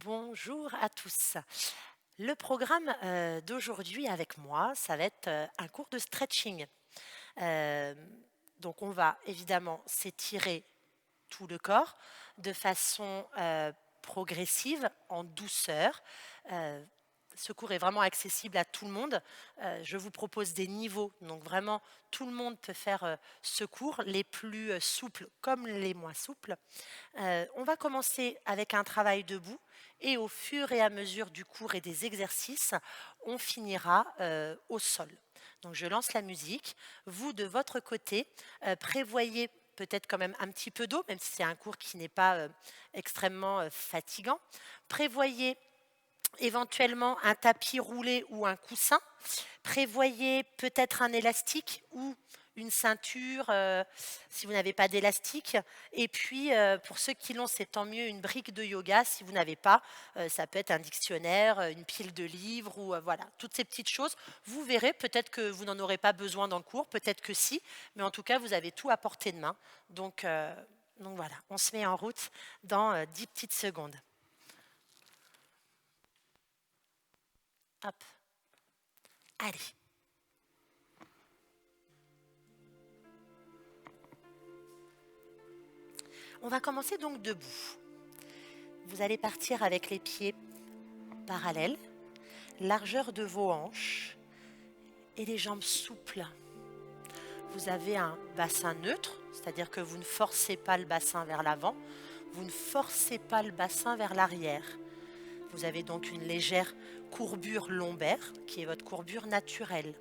Bonjour à tous. Le programme d'aujourd'hui avec moi, ça va être un cours de stretching. Euh, donc on va évidemment s'étirer tout le corps de façon progressive, en douceur. Euh, Ce cours est vraiment accessible à tout le monde. Je vous propose des niveaux, donc vraiment tout le monde peut faire ce cours, les plus souples comme les moins souples. On va commencer avec un travail debout et au fur et à mesure du cours et des exercices, on finira au sol. Donc je lance la musique. Vous, de votre côté, prévoyez peut-être quand même un petit peu d'eau, même si c'est un cours qui n'est pas extrêmement fatigant. Prévoyez éventuellement un tapis roulé ou un coussin. Prévoyez peut-être un élastique ou une ceinture si vous n'avez pas d'élastique. Et puis, pour ceux qui l'ont, c'est tant mieux, une brique de yoga. Si vous n'avez pas, ça peut être un dictionnaire, une pile de livres ou voilà, toutes ces petites choses. Vous verrez, peut-être que vous n'en aurez pas besoin dans le cours, peut-être que si, mais en tout cas, vous avez tout à portée de main. Donc voilà, on se met en route dans 10 petites secondes. Hop, allez. On va commencer donc debout. Vous allez partir avec les pieds parallèles, largeur de vos hanches et les jambes souples. Vous avez un bassin neutre, c'est-à-dire que vous ne forcez pas le bassin vers l'avant, vous ne forcez pas le bassin vers l'arrière. Vous avez donc une légère courbure lombaire qui est votre courbure naturelle.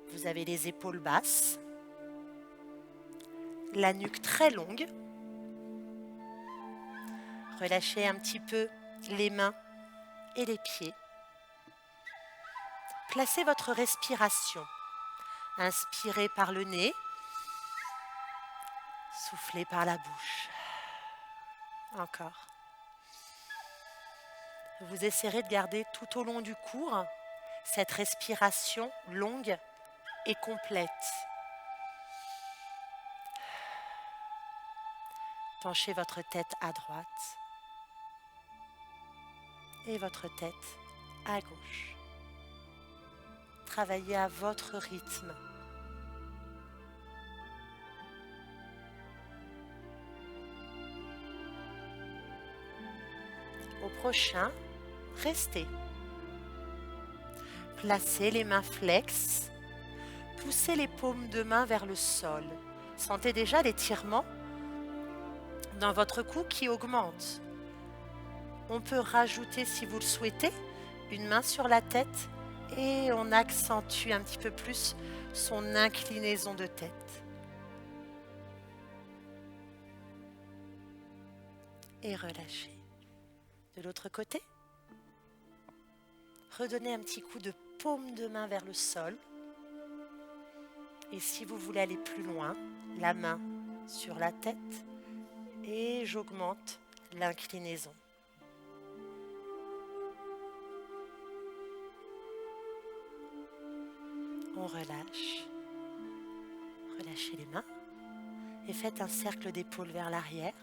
Vous avez les épaules basses, la nuque très longue. Relâchez un petit peu les mains et les pieds. Placez votre respiration. Inspirez par le nez, soufflez par la bouche. Encore. Vous essaierez de garder tout au long du cours cette respiration longue et complète. Penchez votre tête à droite et votre tête à gauche. Travaillez à votre rythme. Au prochain, restez. Placez les mains flexes. Poussez les paumes de main vers le sol. Sentez déjà l'étirement dans votre cou qui augmente. On peut rajouter, si vous le souhaitez, une main sur la tête et on accentue un petit peu plus son inclinaison de tête. Et relâchez. De l'autre côté, redonnez un petit coup de paume de main vers le sol. Et si vous voulez aller plus loin, la main sur la tête et j'augmente l'inclinaison. On relâche. Relâchez les mains et faites un cercle d'épaules vers l'arrière.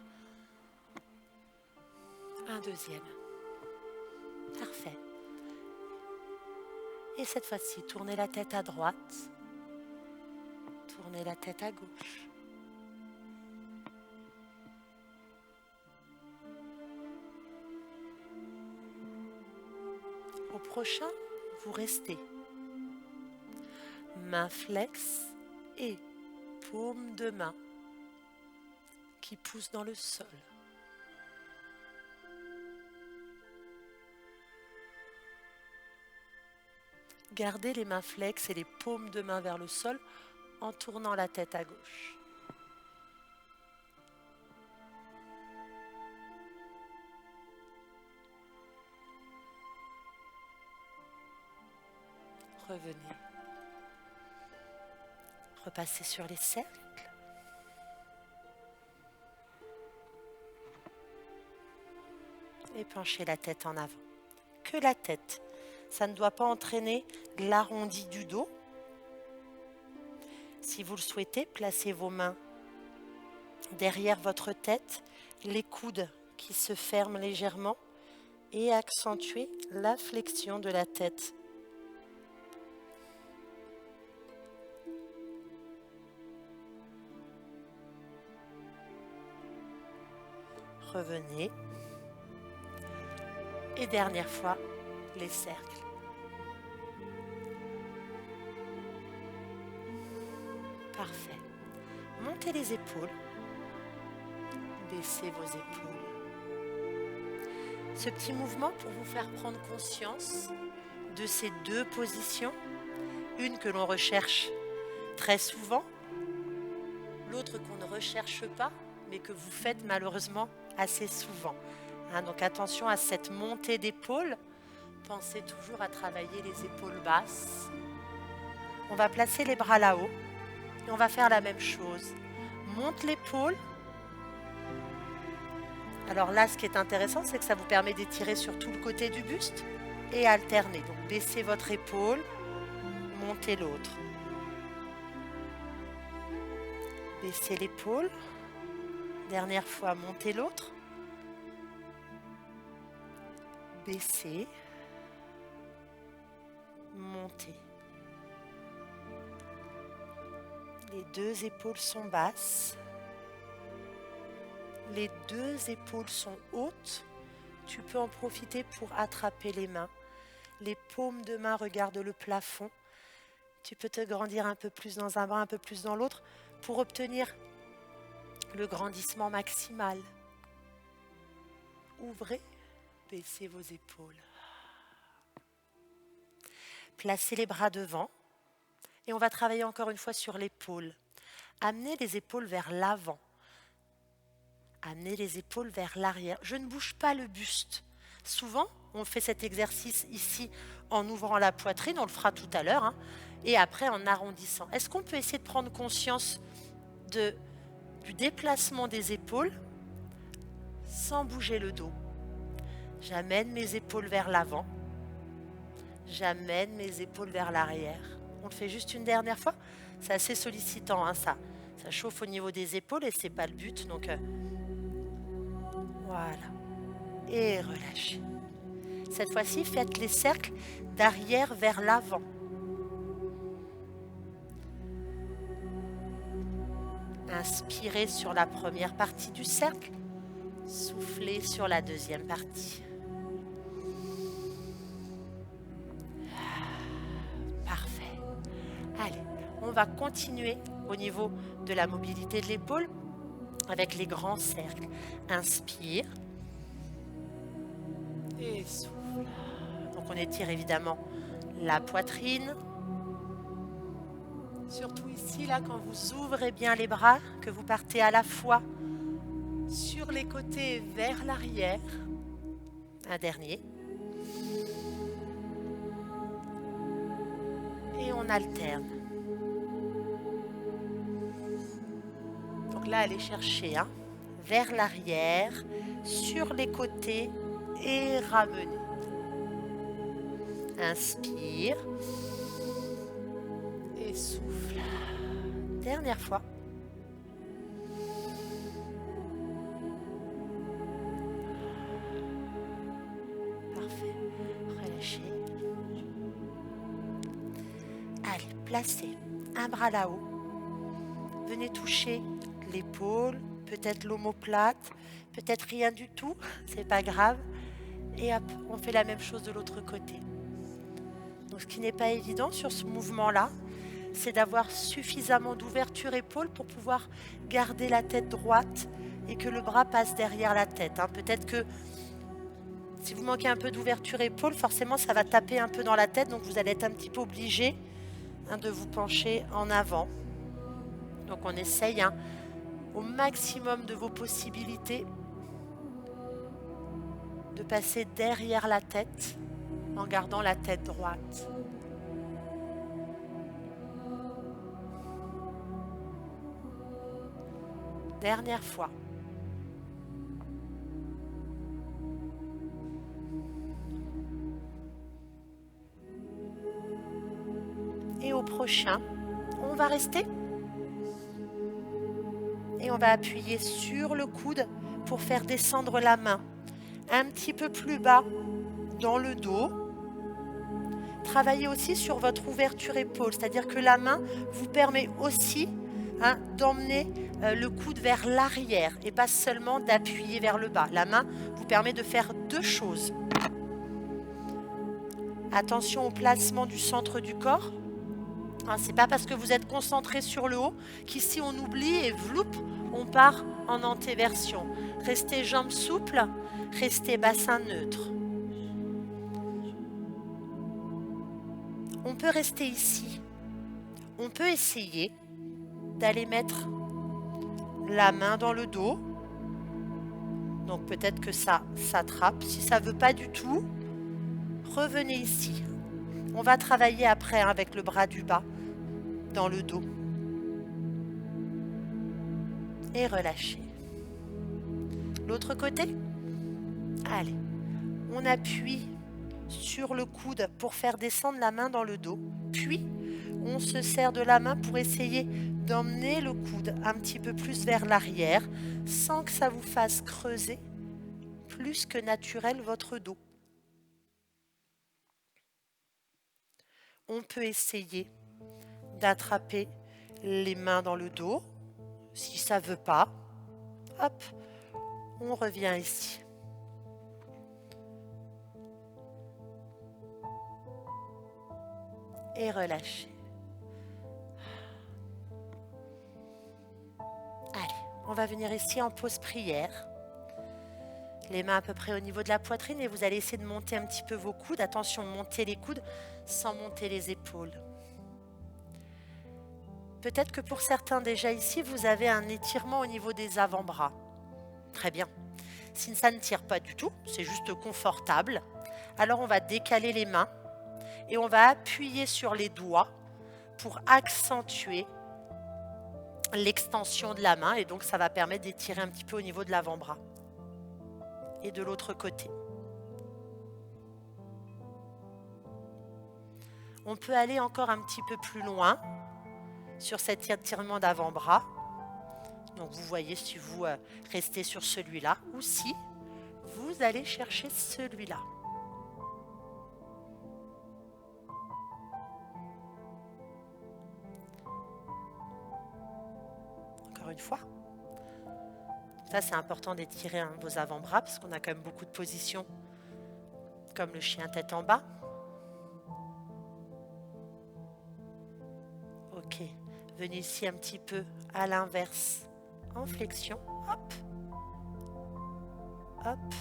Un deuxième. Parfait. Et cette fois-ci, tournez la tête à droite. Tournez la tête à gauche. Au prochain, vous restez. Main flex et paume de main qui pousse dans le sol. Gardez les mains flex et les paumes de main vers le sol en tournant la tête à gauche. Revenez. Repassez sur les cercles. Et penchez la tête en avant. Que la tête. Ça ne doit pas entraîner l'arrondi du dos. Si vous le souhaitez, placez vos mains derrière votre tête, les coudes qui se ferment légèrement et accentuer la flexion de la tête. Revenez. Et dernière fois, les cercles. Parfait. Montez les épaules. Baissez vos épaules. Ce petit mouvement pour vous faire prendre conscience de ces deux positions. Une que l'on recherche très souvent, l'autre qu'on ne recherche pas, mais que vous faites malheureusement assez souvent. Donc attention à cette montée d'épaule. Pensez toujours à travailler les épaules basses. On va placer les bras là-haut et on va faire la même chose. Monte l'épaule. Alors là, ce qui est intéressant, c'est que ça vous permet d'étirer sur tout le côté du buste et alterner. Donc baissez votre épaule, montez l'autre. Baissez l'épaule. Dernière fois, montez l'autre. Baissez, montez. Les deux épaules sont basses. Les deux épaules sont hautes. Tu peux en profiter pour attraper les mains. Les paumes de main regardent le plafond. Tu peux te grandir un peu plus dans un bras, un peu plus dans l'autre pour obtenir le grandissement maximal. Ouvrez. Baissez vos épaules. Placez les bras devant et on va travailler encore une fois sur l'épaule. Amenez les épaules vers l'avant. Amenez les épaules vers l'arrière. Je ne bouge pas le buste. Souvent, on fait cet exercice ici en ouvrant la poitrine, on le fera tout à l'heure, et après en arrondissant. Est-ce qu'on peut essayer de prendre conscience du déplacement des épaules sans bouger le dos? J'amène mes épaules vers l'avant. J'amène mes épaules vers l'arrière. On le fait juste une dernière fois. C'est assez sollicitant, ça. Ça chauffe au niveau des épaules et c'est pas le but. Donc voilà. Et relâchez. Cette fois-ci, faites les cercles d'arrière vers l'avant. Inspirez sur la première partie du cercle. Soufflez sur la deuxième partie. Parfait. Allez, on va continuer au niveau de la mobilité de l'épaule avec les grands cercles. Inspire. Et souffle. Donc on étire évidemment la poitrine. Surtout ici, là, quand vous ouvrez bien les bras, que vous partez à la fois sur les côtés vers l'arrière. Un dernier. Et on alterne. Donc là, allez chercher vers l'arrière, sur les côtés et ramenez. Inspire. Et souffle. Dernière fois. Parfait. Relâchez. Allez, placez un bras là-haut. Venez toucher l'épaule, peut-être l'omoplate, peut-être rien du tout, c'est pas grave. Et hop, on fait la même chose de l'autre côté. Donc ce qui n'est pas évident sur ce mouvement-là, c'est d'avoir suffisamment d'ouverture épaule pour pouvoir garder la tête droite et que le bras passe derrière la tête. Peut-être que si vous manquez un peu d'ouverture épaule, forcément ça va taper un peu dans la tête, donc vous allez être un petit peu obligé de vous pencher en avant. Donc on essaye au maximum de vos possibilités de passer derrière la tête en gardant la tête droite. Dernière fois. Et au prochain, on va rester et on va appuyer sur le coude pour faire descendre la main. un petit peu plus bas dans le dos. Travaillez aussi sur votre ouverture épaule, c'est-à-dire que la main vous permet aussi d'emmener le coude vers l'arrière et pas seulement d'appuyer vers le bas. La main vous permet de faire deux choses. Attention au placement du centre du corps. Ce n'est pas parce que vous êtes concentré sur le haut qu'ici on oublie et vloup, on part en antéversion. Restez jambes souples, restez bassin neutre. On peut rester ici. On peut essayer d'aller mettre la main dans le dos. Donc peut-être que ça s'attrape. Si ça ne veut pas du tout, revenez ici. On va travailler après avec le bras du bas dans le dos. Et relâchez. L'autre côté. Allez, on appuie sur le coude pour faire descendre la main dans le dos. Puis, on se sert de la main pour essayer d'emmener le coude un petit peu plus vers l'arrière sans que ça vous fasse creuser plus que naturel votre dos. On peut essayer d'attraper les mains dans le dos. Si ça ne veut pas, hop, on revient ici. Et relâchez. Allez, on va venir ici en pause prière. Les mains à peu près au niveau de la poitrine et vous allez essayer de monter un petit peu vos coudes. Attention, montez les coudes sans monter les épaules. Peut-être que pour certains déjà ici, vous avez un étirement au niveau des avant-bras. Très bien. Si ça ne tire pas du tout, c'est juste confortable, alors on va décaler les mains et on va appuyer sur les doigts pour accentuer l'extension de la main et donc ça va permettre d'étirer un petit peu au niveau de l'avant-bras. Et de l'autre côté. On peut aller encore un petit peu plus loin sur cet étirement d'avant-bras. Donc vous voyez si vous restez sur celui-là ou si vous allez chercher celui-là. Encore une fois. Ça, c'est important d'étirer vos avant-bras parce qu'on a quand même beaucoup de positions comme le chien tête en bas. Ok, venez ici un petit peu à l'inverse, en flexion. Hop, hop.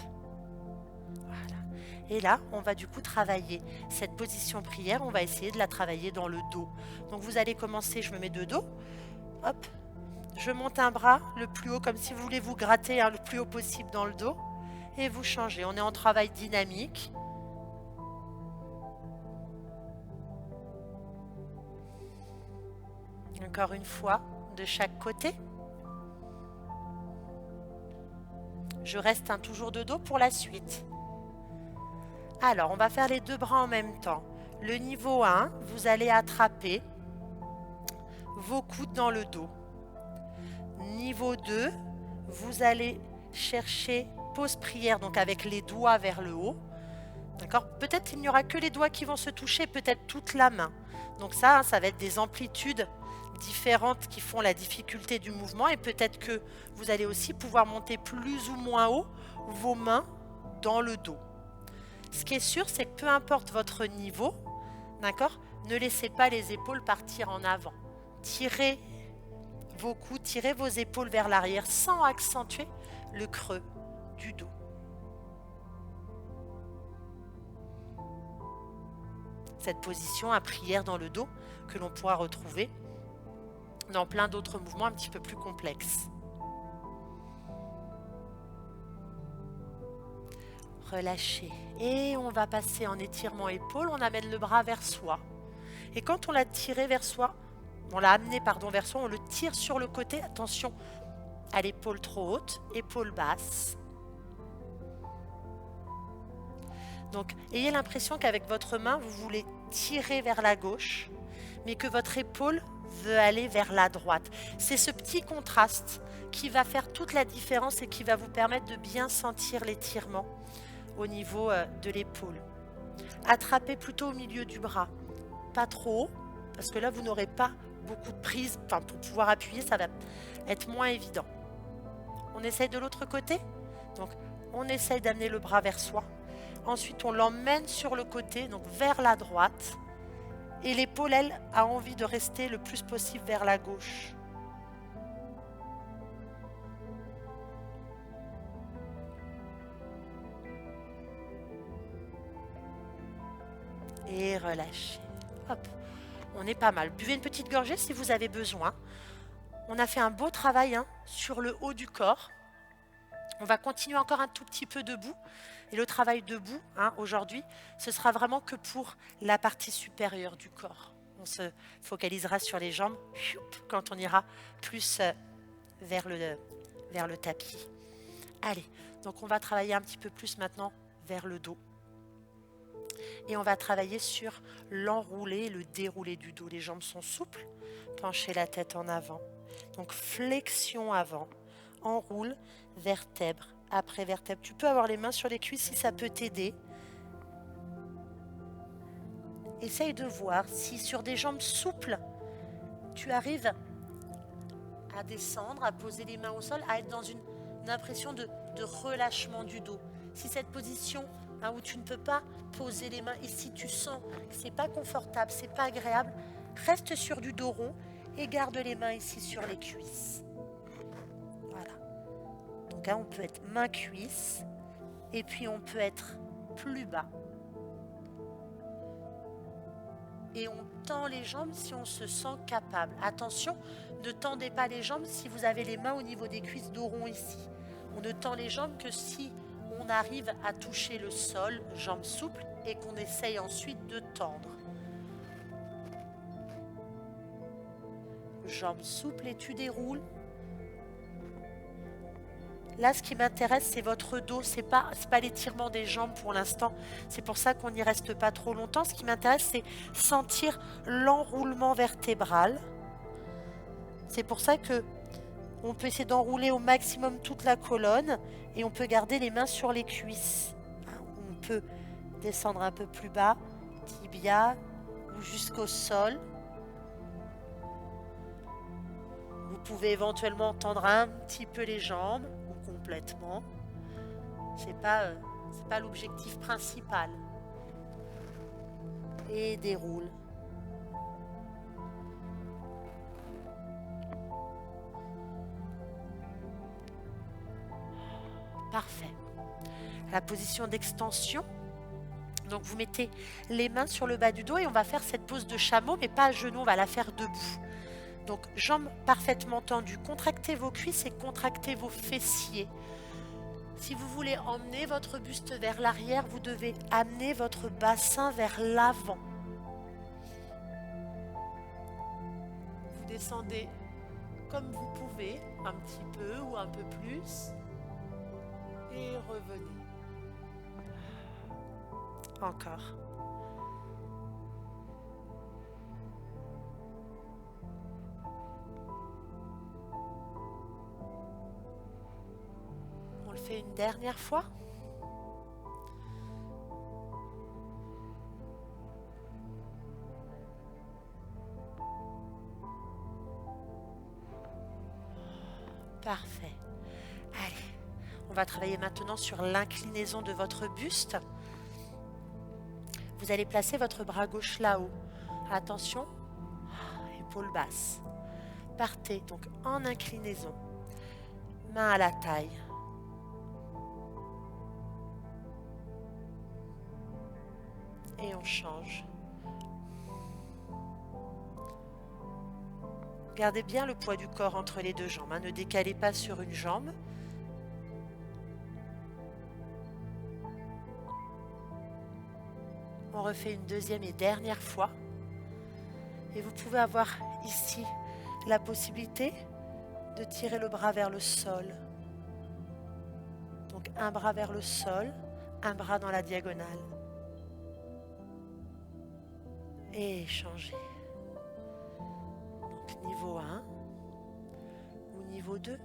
Voilà. Et là, on va du coup travailler cette position prière. On va essayer de la travailler dans le dos. Donc vous allez commencer, je me mets de dos. Hop. Je monte un bras le plus haut, comme si vous voulez vous gratter le plus haut possible dans le dos. Et vous changez. On est en travail dynamique. Encore une fois, de chaque côté. Je reste toujours de dos pour la suite. Alors, on va faire les deux bras en même temps. Le niveau 1, vous allez attraper vos coudes dans le dos. Niveau 2, vous allez chercher pause prière, donc avec les doigts vers le haut. D'accord ? Peut-être qu'il n'y aura que les doigts qui vont se toucher, peut-être toute la main. Donc ça va être des amplitudes différentes qui font la difficulté du mouvement et peut-être que vous allez aussi pouvoir monter plus ou moins haut vos mains dans le dos. Ce qui est sûr, c'est que peu importe votre niveau, d'accord, ne laissez pas les épaules partir en avant. Tirez vos coudes, tirez vos épaules vers l'arrière sans accentuer le creux du dos. Cette position à prière dans le dos que l'on pourra retrouver dans plein d'autres mouvements un petit peu plus complexes. Relâchez. Et on va passer en étirement épaule. On amène le bras vers soi. Et quand on l'a tiré vers soi, on l'a amené vers soi, on le tire sur le côté. Attention à l'épaule trop haute, épaule basse. Donc, ayez l'impression qu'avec votre main, vous voulez tirer vers la gauche, mais que votre épaule veut aller vers la droite. C'est ce petit contraste qui va faire toute la différence et qui va vous permettre de bien sentir l'étirement au niveau de l'épaule. Attrapez plutôt au milieu du bras, pas trop haut, parce que là vous n'aurez pas beaucoup de prise, enfin pour pouvoir appuyer ça va être moins évident. On essaye de l'autre côté, donc on essaye d'amener le bras vers soi, ensuite on l'emmène sur le côté, donc vers la droite, et l'épaule elle a envie de rester le plus possible vers la gauche. Et relâchez. Hop, on est pas mal. Buvez une petite gorgée si vous avez besoin. On a fait un beau travail sur le haut du corps. On va continuer encore un tout petit peu debout. Et le travail debout, aujourd'hui, ce sera vraiment que pour la partie supérieure du corps. On se focalisera sur les jambes quand on ira plus vers le tapis. Allez, donc on va travailler un petit peu plus maintenant vers le dos. Et on va travailler sur l'enroulé et le déroulé du dos. Les jambes sont souples. Penchez la tête en avant. Donc flexion avant. Enroule, vertèbre après vertèbre. Tu peux avoir les mains sur les cuisses si ça peut t'aider. Essaye de voir si sur des jambes souples, tu arrives à descendre, à poser les mains au sol, à être dans une impression de relâchement du dos. Si cette position où tu ne peux pas poser les mains et si tu sens que c'est pas confortable, c'est pas agréable, reste sur du dos rond et garde les mains ici sur les cuisses. Voilà. Donc on peut être main-cuisse et puis on peut être plus bas. Et on tend les jambes si on se sent capable. Attention, ne tendez pas les jambes si vous avez les mains au niveau des cuisses, dos rond ici. On ne tend les jambes que si on arrive à toucher le sol, jambes souples, et qu'on essaye ensuite de tendre. Jambes souples et tu déroules. Là, ce qui m'intéresse, c'est votre dos. C'est pas l'étirement des jambes pour l'instant. C'est pour ça qu'on n'y reste pas trop longtemps. Ce qui m'intéresse, c'est sentir l'enroulement vertébral. C'est pour ça que on peut essayer d'enrouler au maximum toute la colonne et on peut garder les mains sur les cuisses. On peut descendre un peu plus bas, tibia ou jusqu'au sol. Vous pouvez éventuellement tendre un petit peu les jambes ou complètement. C'est pas l'objectif principal. Et déroule. Parfait. La position d'extension. Donc vous mettez les mains sur le bas du dos et on va faire cette pose de chameau, mais pas à genoux, on va la faire debout. Donc jambes parfaitement tendues. Contractez vos cuisses et contractez vos fessiers. Si vous voulez emmener votre buste vers l'arrière, vous devez amener votre bassin vers l'avant. Vous descendez comme vous pouvez, un petit peu ou un peu plus. Et revenez. Encore. On le fait une dernière fois. Parfait. Allez, on va travailler maintenant sur l'inclinaison de votre buste. Vous allez placer votre bras gauche là-haut. Attention, épaule basse. Partez donc en inclinaison. Main à la taille. Et on change. Gardez bien le poids du corps entre les deux jambes. Ne décalez pas sur une jambe. On refait une deuxième et dernière fois. Et vous pouvez avoir ici la possibilité de tirer le bras vers le sol. Donc un bras vers le sol, un bras dans la diagonale. Et changer. Donc Niveau 1 ou niveau 2.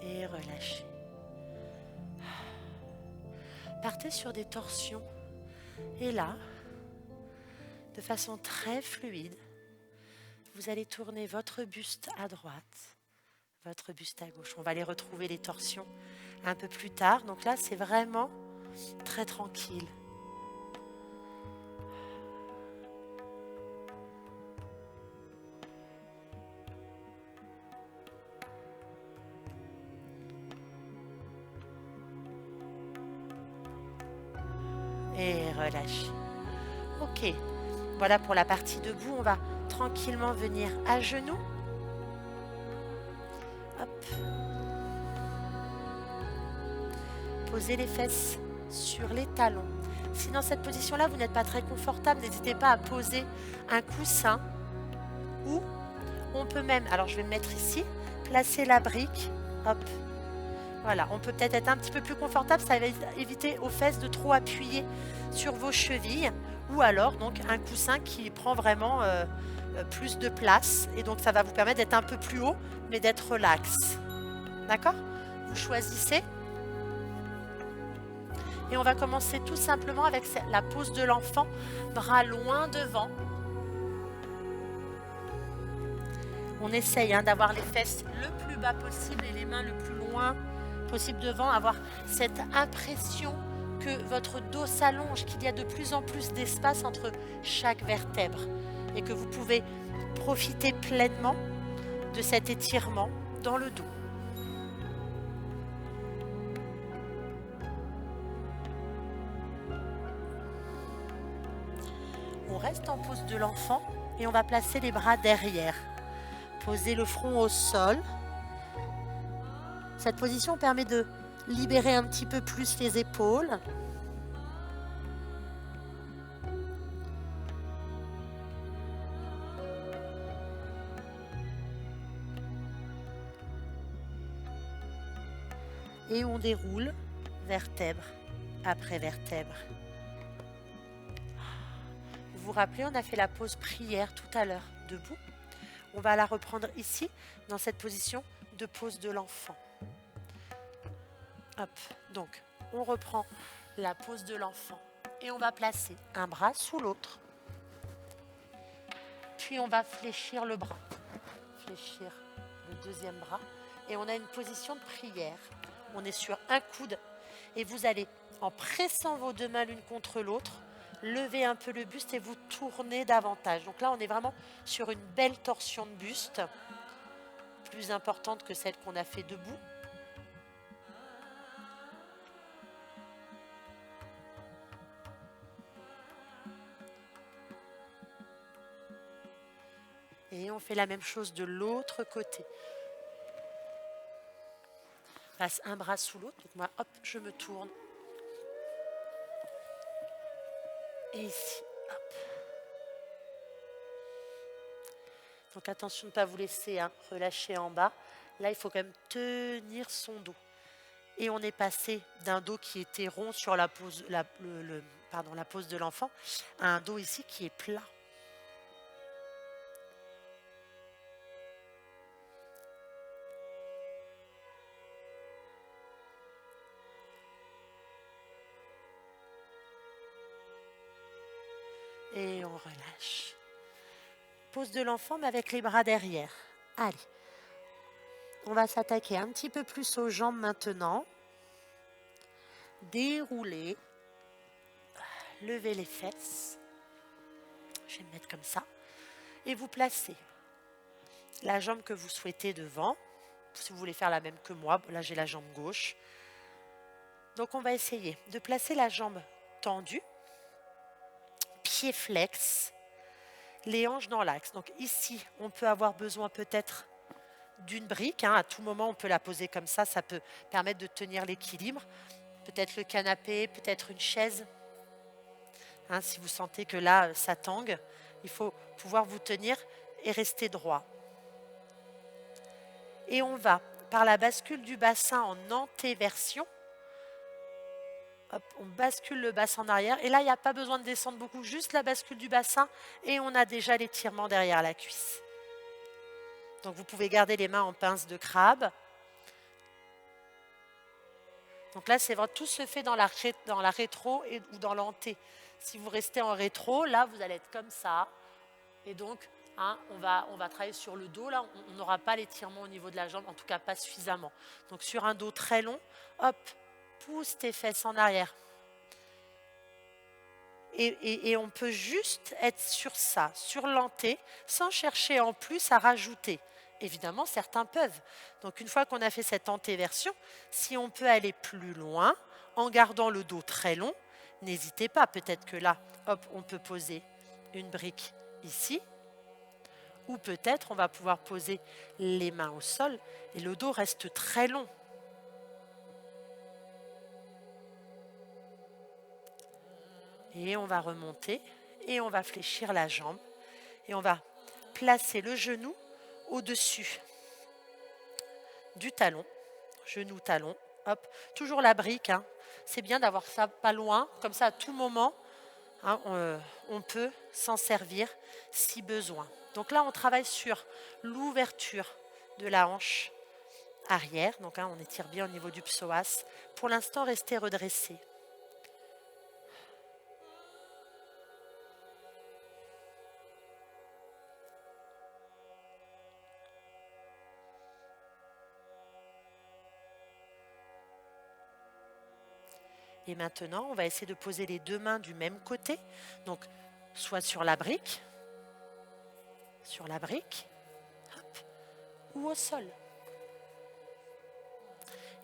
Et relâchez. Partez sur des torsions. Et là, de façon très fluide, vous allez tourner votre buste à droite, votre buste à gauche. On va les retrouver les torsions un peu plus tard. Donc là, c'est vraiment très tranquille. Et relâchez. Ok, voilà pour la partie debout. On va tranquillement venir à genoux. Hop. Posez les fesses sur les talons. Si dans cette position-là, vous n'êtes pas très confortable, n'hésitez pas à poser un coussin ou on peut même, alors je vais me mettre ici, placer la brique. Hop. Voilà, on peut peut-être être un petit peu plus confortable, ça va éviter aux fesses de trop appuyer sur vos chevilles ou alors donc un coussin qui prend vraiment plus de place et donc ça va vous permettre d'être un peu plus haut mais d'être relax. D'accord? Vous choisissez et on va commencer tout simplement avec la pose de l'enfant, bras loin devant. On essaye d'avoir les fesses le plus bas possible et les mains le plus loin possible devant, avoir cette impression que votre dos s'allonge, qu'il y a de plus en plus d'espace entre chaque vertèbre et que vous pouvez profiter pleinement de cet étirement dans le dos. On reste en pose de l'enfant et on va placer les bras derrière. Posez le front au sol. Cette position permet de libérer un petit peu plus les épaules. Et on déroule vertèbre après vertèbre. Vous vous rappelez, on a fait la pause prière tout à l'heure, debout. On va la reprendre ici, dans cette position de pose de l'enfant. Hop, donc on reprend la pose de l'enfant et on va placer un bras sous l'autre. Puis on va fléchir le bras, fléchir le deuxième bras et on a une position de prière. On est sur un coude et vous allez, en pressant vos deux mains l'une contre l'autre, lever un peu le buste et vous tournez davantage. Donc là, on est vraiment sur une belle torsion de buste, plus importante que celle qu'on a fait debout. Et on fait la même chose de l'autre côté. Passe un bras sous l'autre. Donc moi, hop, je me tourne. Et ici, hop. Donc attention de ne pas vous laisser relâcher en bas. Là, il faut quand même tenir son dos. Et on est passé d'un dos qui était rond sur la pose, la pose de l'enfant à un dos ici qui est plat. Et on relâche. Pose de l'enfant, mais avec les bras derrière. Allez. On va s'attaquer un petit peu plus aux jambes maintenant. Dérouler. Levez les fesses. Je vais me mettre comme ça. Et vous placez la jambe que vous souhaitez devant. Si vous voulez faire la même que moi, là j'ai la jambe gauche. Donc on va essayer de placer la jambe tendue. Pied flex, les hanches dans l'axe. Donc ici, on peut avoir besoin peut-être d'une brique. À tout moment, on peut la poser comme ça. Ça peut permettre de tenir l'équilibre. Peut-être le canapé, peut-être une chaise. Si vous sentez que là, ça tangue, il faut pouvoir vous tenir et rester droit. Et on va par la bascule du bassin en antéversion. Hop, on bascule le bassin en arrière. Et là, il n'y a pas besoin de descendre beaucoup, juste la bascule du bassin et on a déjà l'étirement derrière la cuisse. Donc vous pouvez garder les mains en pince de crabe. Donc là, c'est vrai, tout se fait dans la rétro ou dans l'anté. Si vous restez en rétro, là, vous allez être comme ça. Et donc, hein, on va travailler sur le dos. Là, on n'aura pas l'étirement au niveau de la jambe, en tout cas pas suffisamment. Donc sur un dos très long, hop, pousse tes fesses en arrière. Et on peut juste être sur ça, sur l'anté, sans chercher en plus à rajouter. Évidemment, certains peuvent. Donc une fois qu'on a fait cette antéversion, si on peut aller plus loin, en gardant le dos très long, n'hésitez pas. Peut-être que là, hop, on peut poser une brique ici. Ou peut-être on va pouvoir poser les mains au sol et le dos reste très long. Et on va remonter et on va fléchir la jambe et on va placer le genou au-dessus du talon, genou, talon, hop, toujours la brique, hein. C'est bien d'avoir ça pas loin, comme ça à tout moment, hein, on peut s'en servir si besoin. Donc là, on travaille sur l'ouverture de la hanche arrière, donc hein, on étire bien au niveau du psoas. Pour l'instant, restez redressé. Et maintenant, on va essayer de poser les deux mains du même côté, donc soit sur la brique, hop, ou au sol.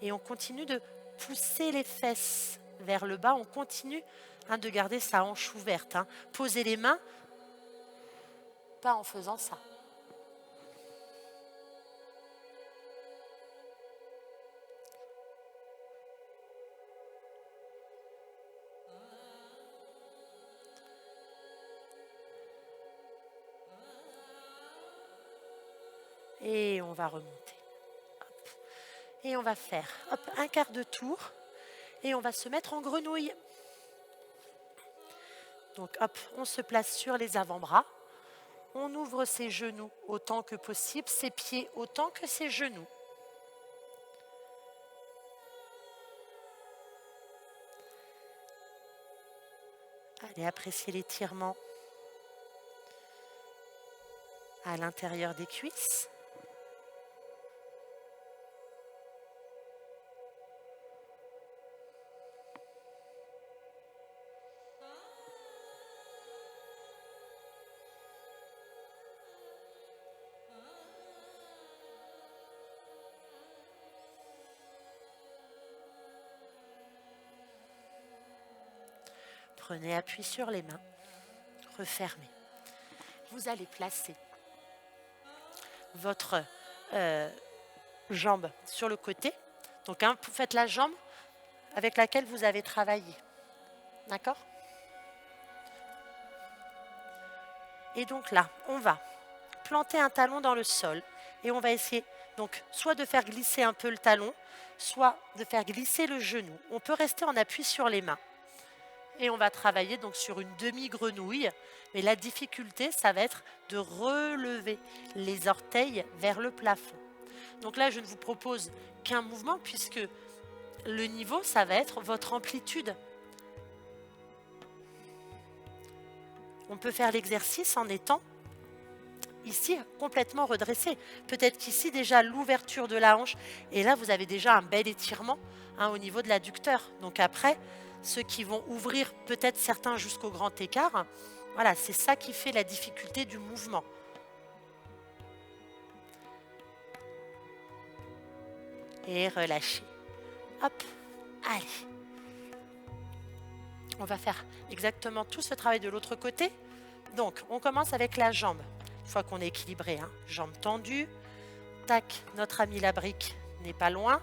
Et on continue de pousser les fesses vers le bas, on continue hein, de garder sa hanche ouverte. Hein. Poser les mains, pas en faisant ça. Et on va remonter. Hop. Et on va faire hop, un quart de tour. Et on va se mettre en grenouille. Donc hop, on se place sur les avant-bras. On ouvre ses genoux autant que possible, ses pieds autant que ses genoux. Allez, appréciez l'étirement à l'intérieur des cuisses. Prenez appui sur les mains, refermez. Vous allez placer votre jambe sur le côté. Donc, hein, vous faites la jambe avec laquelle vous avez travaillé. D'accord? Et donc là, on va planter un talon dans le sol et on va essayer donc soit de faire glisser un peu le talon, soit de faire glisser le genou. On peut rester en appui sur les mains. Et on va travailler donc sur une demi-grenouille. Mais la difficulté, ça va être de relever les orteils vers le plafond. Donc là, je ne vous propose qu'un mouvement puisque le niveau, ça va être votre amplitude. On peut faire l'exercice en étant ici complètement redressé. Peut-être qu'ici déjà l'ouverture de la hanche. Et là, vous avez déjà un bel étirement hein, au niveau de l'adducteur. Donc après, ceux qui vont ouvrir peut-être certains jusqu'au grand écart, voilà, c'est ça qui fait la difficulté du mouvement. Et relâchez. Hop, allez. On va faire exactement tout ce travail de l'autre côté. Donc, on commence avec la jambe. Une fois qu'on est équilibré, hein, jambe tendue. Tac, notre ami la brique n'est pas loin.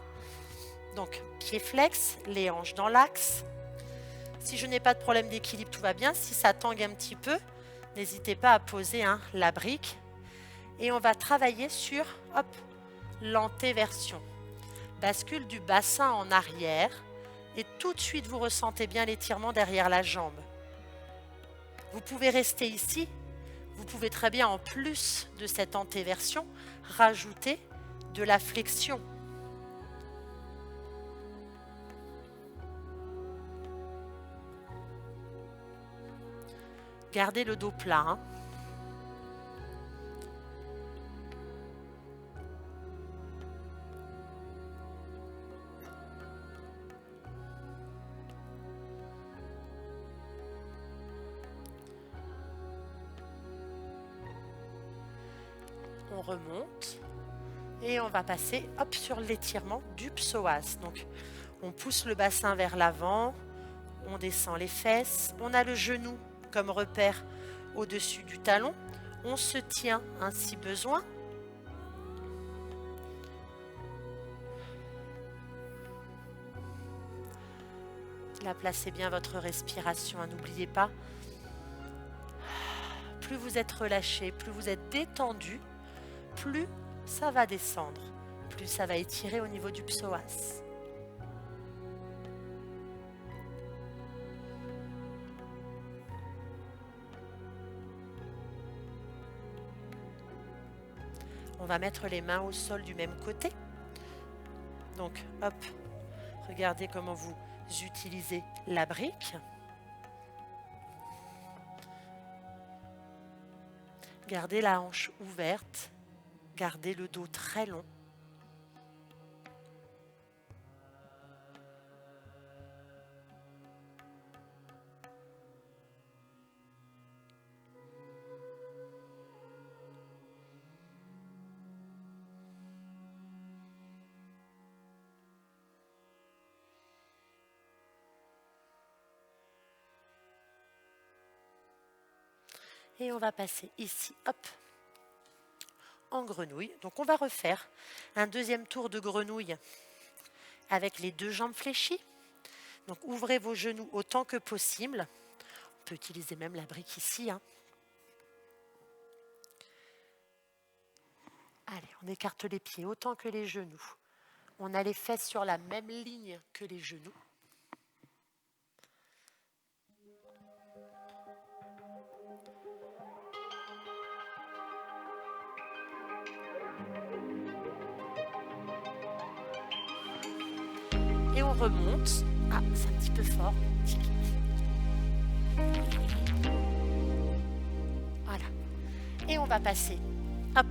Donc, pied flex, les hanches dans l'axe. Si je n'ai pas de problème d'équilibre, tout va bien. Si ça tangue un petit peu, n'hésitez pas à poser hein, la brique. Et on va travailler sur l'antéversion. bascule du bassin en arrière et tout de suite vous ressentez bien l'étirement derrière la jambe. Vous pouvez rester ici, vous pouvez très bien en plus de cette antéversion rajouter de la flexion. Gardez le dos plat. Hein. On remonte et on va passer hop, sur l'étirement du psoas. Donc on pousse le bassin vers l'avant, on descend les fesses, on a le genou comme repère au-dessus du talon, on se tient hein, si besoin. Là, placez bien votre respiration, hein, n'oubliez pas. Plus vous êtes relâché, plus vous êtes détendu, plus ça va descendre, plus ça va étirer au niveau du psoas. On va mettre les mains au sol du même côté. Donc, hop, regardez comment vous utilisez la brique. Gardez la hanche ouverte, gardez le dos très long. Et on va passer ici, hop, en grenouille. Donc on va refaire un deuxième tour de grenouille avec les deux jambes fléchies. Donc ouvrez vos genoux autant que possible. On peut utiliser même la brique ici. Hein. Allez, on écarte les pieds autant que les genoux. On a les fesses sur la même ligne que les genoux. Et on remonte. Ah, c'est un petit peu fort. Voilà. Et on va passer, hop,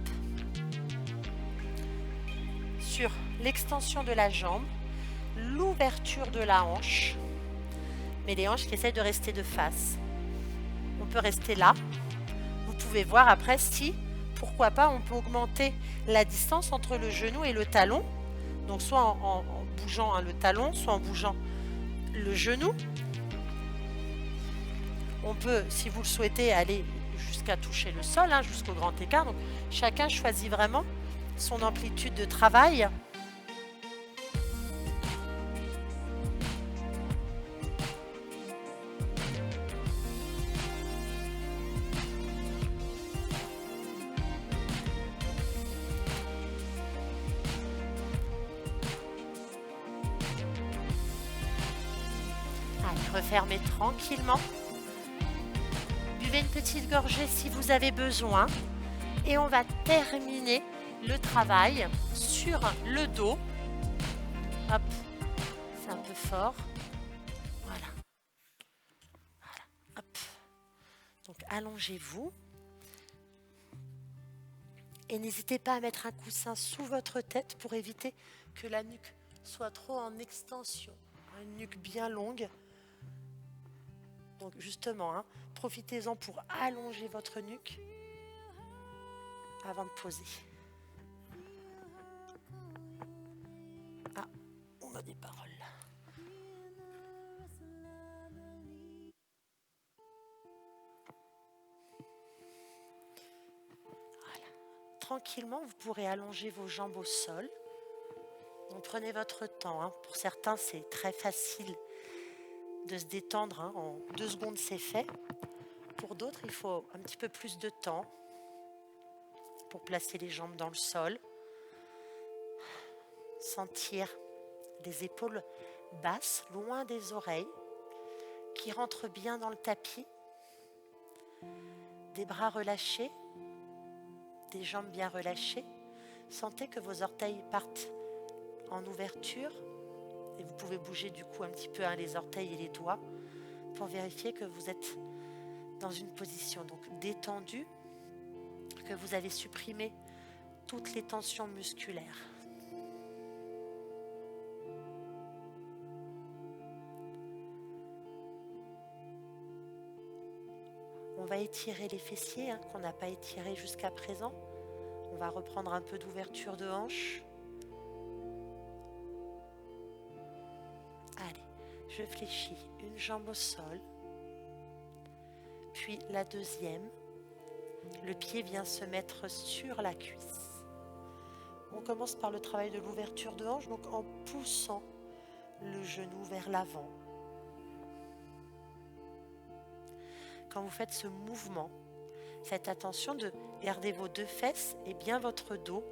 sur l'extension de la jambe, l'ouverture de la hanche, mais les hanches qui essaient de rester de face. On peut rester là. Vous pouvez voir après si, pourquoi pas, on peut augmenter la distance entre le genou et le talon. Donc soit en bougeant hein, le talon, soit en bougeant le genou. On peut, si vous le souhaitez, aller jusqu'à toucher le sol, hein, jusqu'au grand écart. Donc chacun choisit vraiment son amplitude de travail. Allez, refermez tranquillement. Buvez une petite gorgée si vous avez besoin. Et on va terminer le travail sur le dos. Hop, c'est un peu fort. Voilà. Voilà. Hop. Donc allongez-vous. Et n'hésitez pas à mettre un coussin sous votre tête pour éviter que la nuque soit trop en extension. Une nuque bien longue. Donc justement, hein, profitez-en pour allonger votre nuque avant de poser. Ah, on a des paroles. Voilà. Tranquillement, vous pourrez allonger vos jambes au sol. Donc, prenez votre temps. Hein. Pour certains, c'est très facile de se détendre. Hein. En 2 secondes, c'est fait. Pour d'autres, il faut un petit peu plus de temps pour placer les jambes dans le sol. sentir les épaules basses, loin des oreilles, qui rentrent bien dans le tapis, des bras relâchés, des jambes bien relâchées. Sentez que vos orteils partent en ouverture et vous pouvez bouger du coup un petit peu les orteils et les doigts pour vérifier que vous êtes dans une position donc détendue, que vous avez supprimé toutes les tensions musculaires. On va étirer les fessiers qu'on n'a pas étirés jusqu'à présent. On va reprendre un peu d'ouverture de hanche. Allez, je fléchis une jambe au sol, puis la deuxième. Le pied vient se mettre sur la cuisse. On commence par le travail de l'ouverture de hanche, donc en poussant le genou vers l'avant. Quand vous faites ce mouvement, faites attention de garder vos deux fesses et bien votre dos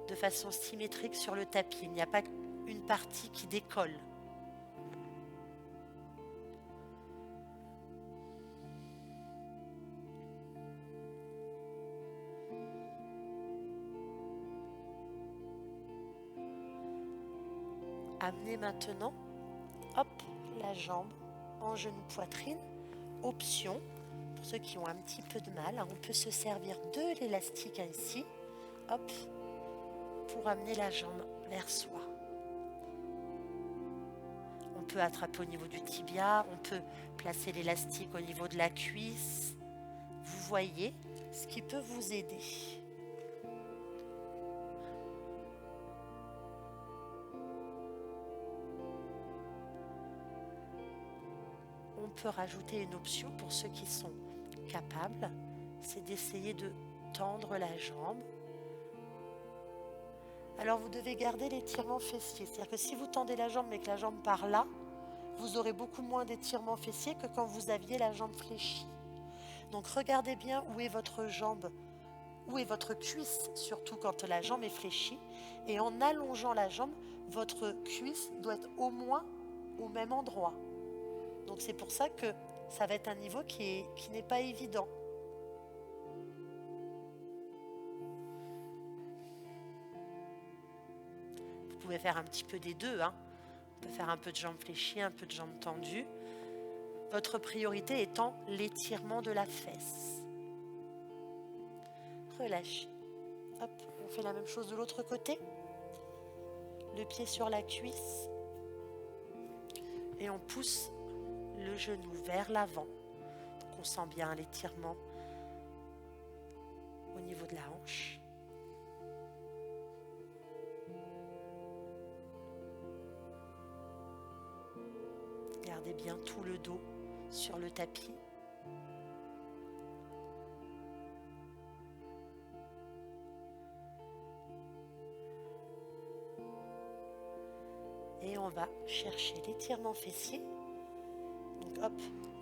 de façon symétrique sur le tapis. Il n'y a pas une partie qui décolle. Amenez maintenant, hop, la jambe en genou poitrine. Option, pour ceux qui ont un petit peu de mal, on peut se servir de l'élastique ici, hop, pour amener la jambe vers soi. On peut attraper au niveau du tibia, on peut placer l'élastique au niveau de la cuisse. Vous voyez ce qui peut vous aider. On peut rajouter une option pour ceux qui sont capables, c'est d'essayer de tendre la jambe. Alors vous devez garder l'étirement fessier, c'est-à-dire que si vous tendez la jambe mais que la jambe part là, vous aurez beaucoup moins d'étirement fessier que quand vous aviez la jambe fléchie. Donc regardez bien où est votre jambe, où est votre cuisse, surtout quand la jambe est fléchie. Et en allongeant la jambe, votre cuisse doit être au moins au même endroit. Donc c'est pour ça que ça va être un niveau qui n'est pas évident. Vous pouvez faire un petit peu des deux. On peut faire un peu de jambes fléchies, un peu de jambes tendues. Votre priorité étant l'étirement de la fesse. Relâchez. Hop, on fait la même chose de l'autre côté. Le pied sur la cuisse. Et on pousse le genou vers l'avant. Donc on sent bien l'étirement au niveau de la hanche. Gardez bien tout le dos sur le tapis. Et on va chercher l'étirement fessier. Donc hop,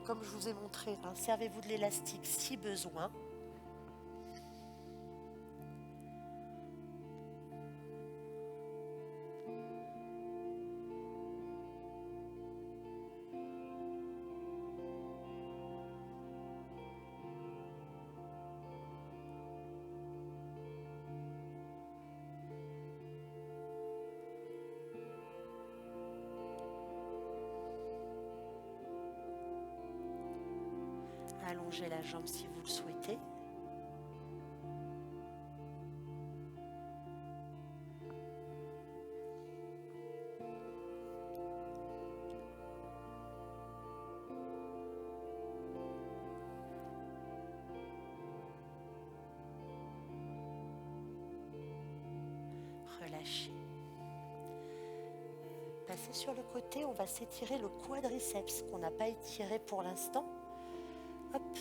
comme je vous ai montré, servez-vous de l'élastique si besoin. Allongez la jambe si vous le souhaitez. Relâchez. Passez sur le côté, on va s'étirer le quadriceps qu'on n'a pas étiré pour l'instant. Hop.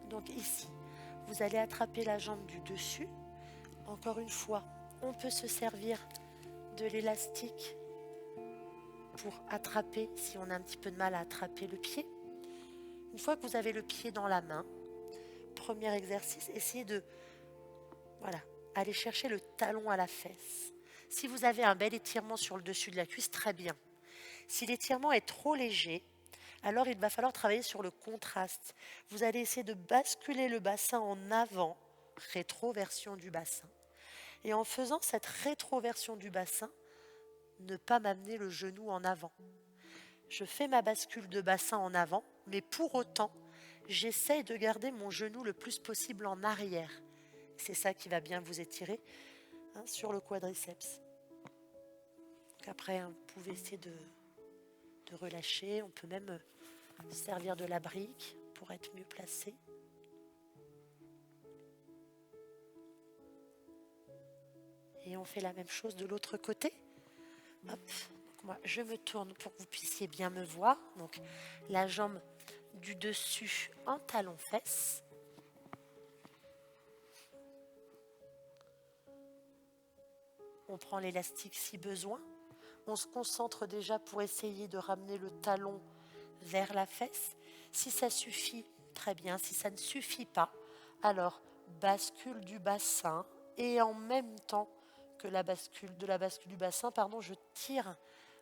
Donc ici, vous allez attraper la jambe du dessus. Encore une fois, on peut se servir de l'élastique pour attraper, si on a un petit peu de mal à attraper le pied. Une fois que vous avez le pied dans la main, premier exercice, essayez de aller chercher le talon à la fesse. Si vous avez un bel étirement sur le dessus de la cuisse, très bien. Si l'étirement est trop léger, alors il va falloir travailler sur le contraste. Vous allez essayer de basculer le bassin en avant, rétroversion du bassin. Et en faisant cette rétroversion du bassin, ne pas m'amener le genou en avant. Je fais ma bascule de bassin en avant, mais pour autant, j'essaye de garder mon genou le plus possible en arrière. C'est ça qui va bien vous étirer sur le quadriceps. Donc après, vous pouvez essayer de relâcher. On peut même servir de la brique pour être mieux placé. Et on fait la même chose de l'autre côté. Hop. Donc moi, je me tourne pour que vous puissiez bien me voir. Donc la jambe du dessus en talon-fesse. On prend l'élastique si besoin. On se concentre déjà pour essayer de ramener le talon vers la fesse. Si ça suffit, très bien. Si ça ne suffit pas, alors bascule du bassin et en même temps que la bascule du bassin, je tire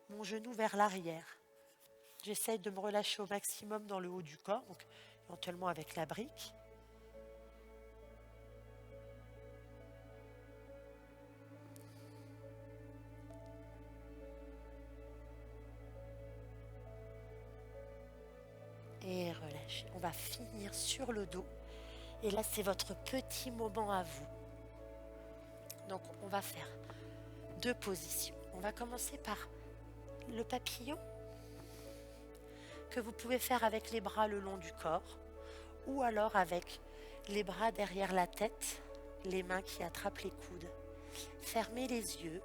mon genou vers l'arrière. J'essaye de me relâcher au maximum dans le haut du corps, donc éventuellement avec la brique. Et relâchez. On va finir sur le dos. Et là, c'est votre petit moment à vous. Donc, on va faire 2 positions. On va commencer par le papillon que vous pouvez faire avec les bras le long du corps ou alors avec les bras derrière la tête, les mains qui attrapent les coudes. Fermez les yeux.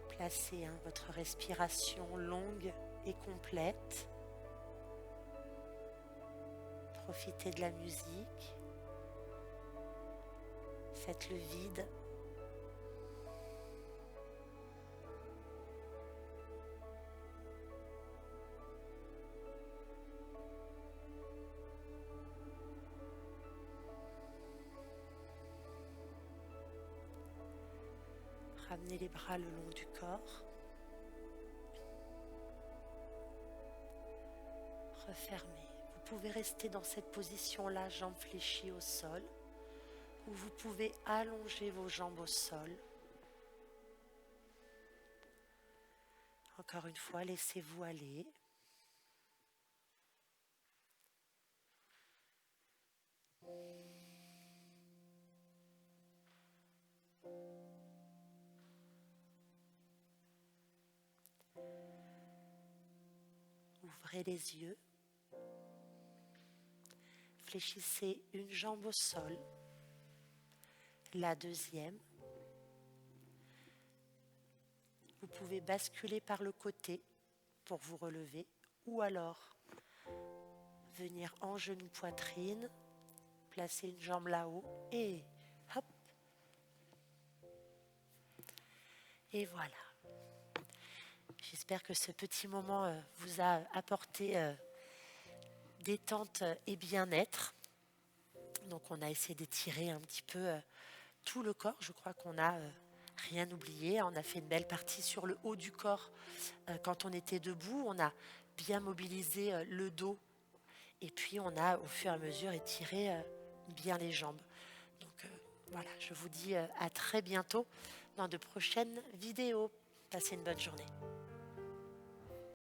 Placez votre respiration longue et complète. Profitez de la musique. Faites le vide. Ramenez les bras le long du corps. Refermez. Vous pouvez rester dans cette position-là, jambes fléchies au sol, ou vous pouvez allonger vos jambes au sol. Encore une fois, laissez-vous aller. Ouvrez les yeux. Fléchissez une jambe au sol, la deuxième. Vous pouvez basculer par le côté pour vous relever ou alors venir en genou poitrine, placer une jambe là-haut et hop. Et voilà. J'espère que ce petit moment vous a apporté détente et bien-être. Donc on a essayé d'étirer un petit peu tout le corps. Je crois qu'on n'a rien oublié. On a fait une belle partie sur le haut du corps quand on était debout. On a bien mobilisé le dos. Et puis on a au fur et à mesure étiré bien les jambes. Donc voilà, je vous dis à très bientôt dans de prochaines vidéos. Passez une bonne journée.